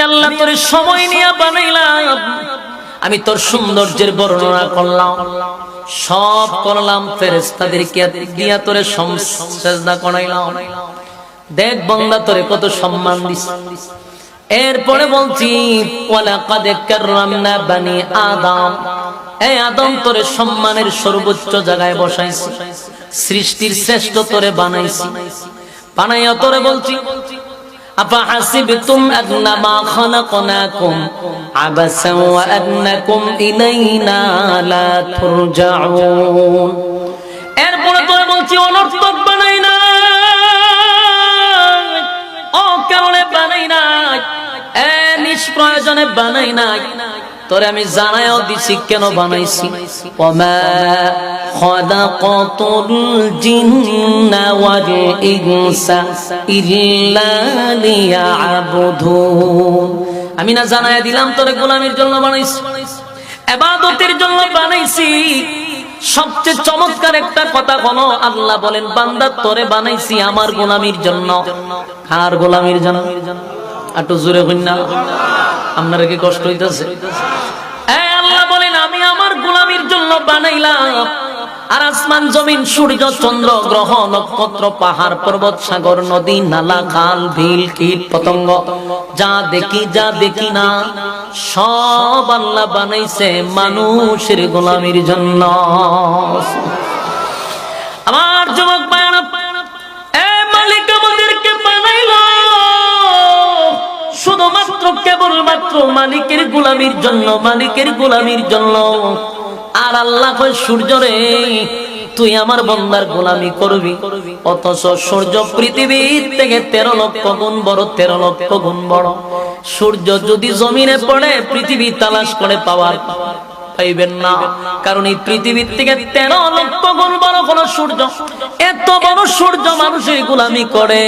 আল্লাহ তোর সময় নিয়ে বানাইলাম, আমি তোর সৌন্দর্যের বর্ণনা করলাম, সব করলাম, ফেরেশতাদেরকে দিয়া তোরে সিজদা করাইলাম। দেখ বান্দা তোরে কত সম্মান দিস। এরপরে বলছি ওয়ালাকাদ কাররামনা বানি আদম, এই আদম তোরে সম্মানের সর্বোচ্চ জায়গায় বসাইছি, সৃষ্টির শ্রেষ্ঠ তোরে বানাইছি। বানাইয়া তোরে বলছি আফা হাসিবতুম আন্নামা খালাকনাকুম আবাসা ওয়া আন্নাকুম ইলাইনা লা তুরজাউন। এরপরে তোরে বলছি অনর্থক বানাই না, অকারণে বানাই না, নিষ্প্রয়োজনে বানাই না, তোরে আমি জানাইও দিছি কেন বানাইছি। ওয়ামা খালাকাতুল জিন্না ওয়াল ইনসা ইল্লা লিয়াবুদুন। আমি না জানাইয়া দিলাম তোরে গোলামির জন্য বানাইছি, ইবাদতের জন্য বানাইছি। সবচেয়ে চমৎকার একটা কথা হলো আল্লাহ বলেন বান্দা তোরে বানাইছি আমার গোলামির জন্য। কার গোলামির জন্য? একটু জোরে হইন না, আপনার কি কষ্ট হইতেছে? আল্লাহ বলেন আমি আমার গোলামির জন্য বানাইলাম। আর আসমান জমিন সূর্য চন্দ্র গ্রহ নক্ষত্র পাহাড় পর্বত সাগর নদী নালা খাল বিল কীট পতঙ্গ যা দেখি যা দেখি না সব আল্লাহ বানাইছে মানুষের গোলামির জন্য। আমার যুবক ভাইরা, মালিক আমাদেরকে বানাইলো শুধুমাত্র কেবলমাত্র মালিকের গোলামির জন্য, মালিকের গোলামির জন্য। আর আল্লাহ কয় সূর্য রে তুই আমার বান্দার গোলামি করবি, অথচ সূর্য পৃথিবীর থেকে 13 লক্ষ গুণ বড়, 13 লক্ষ গুণ বড়। সূর্য যদি জমিনে পড়ে পৃথিবী তালাশ করে পাওয়ার পাইবেন না, কারণ এই পৃথিবীর থেকে 13 লক্ষ গুণ বড় কোন সূর্য। এত বড় সূর্য মানুষের গোলামি করে।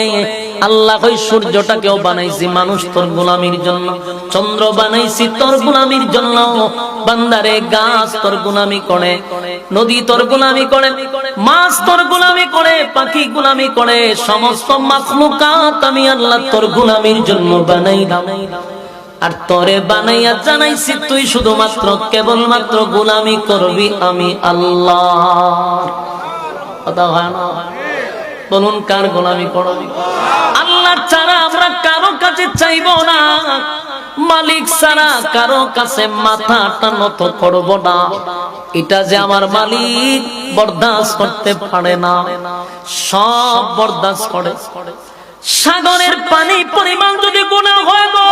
আল্লাহ কই সূর্যটাকেও বানাইছি মানুষ তোর গোলামির জন্য, চন্দ্র বানাইছি তোর গোলামির জন্য। বান্দারে গাছ তোর গোলামি করে, নদী তোর গোলামি করে, মাছ তোর গোলামি করে, পাখি গোলামি করে, সমস্ত মাখলুকাত আমি আল্লাহ তোর গোলামির জন্য বানাইলাম। আর তোরে বানাইয়া জানাইছি তুই শুধুমাত্র কেবলমাত্র গোলামি করবি আমি আল্লাহ। কথা হয় না? বলুন কার গোলামি করবি? আল্লাহ ছাড়া আমরা কারো কাছে চাইব না, মালিক ছাড়া কারো কাছে মাথাটা নত করব না। এটা যে আমার মালিক বরদাস্ত করতে পারে না, সব বরদাস্ত করে। সাগরের পানি পরিমাণ যদি গুনাহ হয় গো